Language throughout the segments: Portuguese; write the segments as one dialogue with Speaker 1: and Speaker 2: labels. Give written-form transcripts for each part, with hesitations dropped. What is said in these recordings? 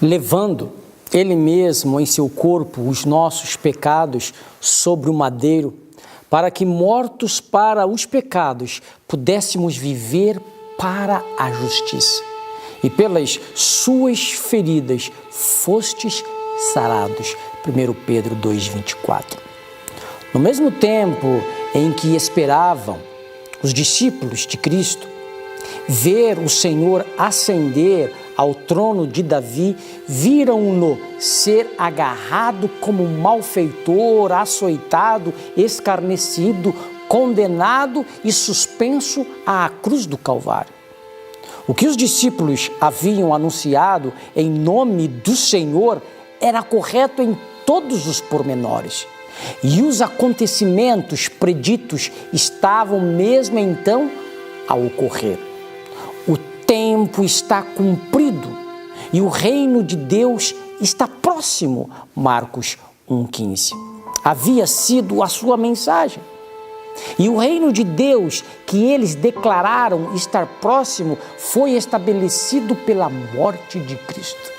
Speaker 1: levando Ele mesmo em seu corpo os nossos pecados sobre o madeiro, para que, mortos para os pecados, pudéssemos viver para a justiça. E pelas suas feridas fostes sarados. 1 Pedro 2,24. No mesmo tempo em que esperavam os discípulos de Cristo ver o Senhor ascender ao trono de Davi, viram-no ser agarrado como malfeitor, açoitado, escarnecido, condenado e suspenso à cruz do Calvário. O que os discípulos haviam anunciado em nome do Senhor era correto em todos os pormenores. E os acontecimentos preditos estavam mesmo então a ocorrer. O tempo está cumprido e o reino de Deus está próximo. Marcos 1,15. Havia sido a sua mensagem. E o reino de Deus que eles declararam estar próximo foi estabelecido pela morte de Cristo.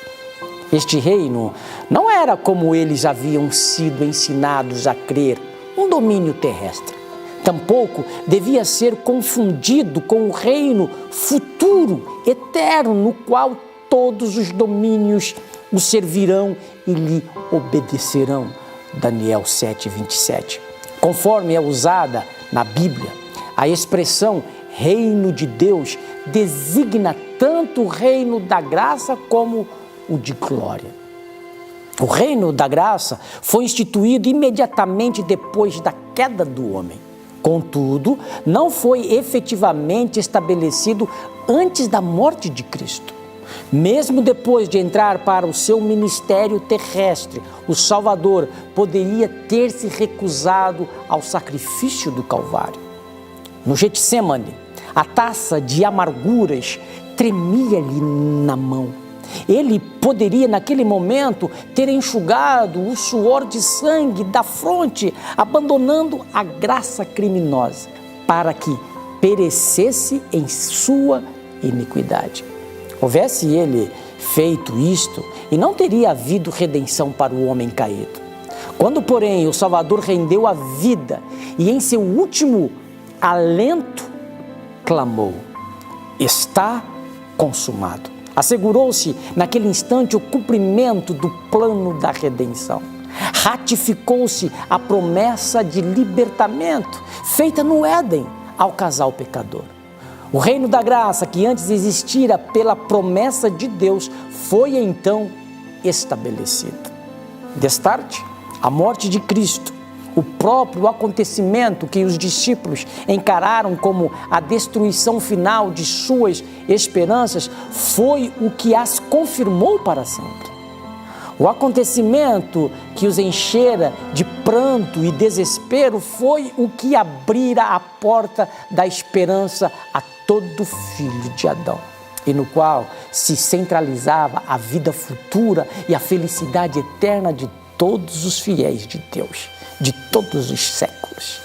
Speaker 1: Este reino não era como eles haviam sido ensinados a crer, um domínio terrestre. Tampouco devia ser confundido com o reino futuro, eterno, no qual todos os domínios o servirão e lhe obedecerão. Daniel 7,27. Conforme é usada na Bíblia, a expressão reino de Deus designa tanto o reino da graça como o de glória. O reino da graça foi instituído imediatamente depois da queda do homem. Contudo, não foi efetivamente estabelecido antes da morte de Cristo. Mesmo depois de entrar para o seu ministério terrestre, o Salvador poderia ter se recusado ao sacrifício do Calvário. No Getsêmani, a taça de amarguras tremia-lhe na mão. Ele poderia, naquele momento, ter enxugado o suor de sangue da fronte, abandonando a graça criminosa, para que perecesse em sua iniquidade. Houvesse ele feito isto, e não teria havido redenção para o homem caído. Quando, porém, o Salvador rendeu a vida e em seu último alento clamou: está consumado. Assegurou-se naquele instante o cumprimento do plano da redenção. Ratificou-se a promessa de libertamento feita no Éden ao casal pecador. O reino da graça, que antes existira pela promessa de Deus, foi então estabelecido. Destarte, a morte de Cristo, o próprio acontecimento que os discípulos encararam como a destruição final de suas esperanças, foi o que as confirmou para sempre. O acontecimento que os enchera de pranto e desespero foi o que abrira a porta da esperança a todo filho de Adão, e no qual se centralizava a vida futura e a felicidade eterna de todos os fiéis de Deus, de todos os séculos.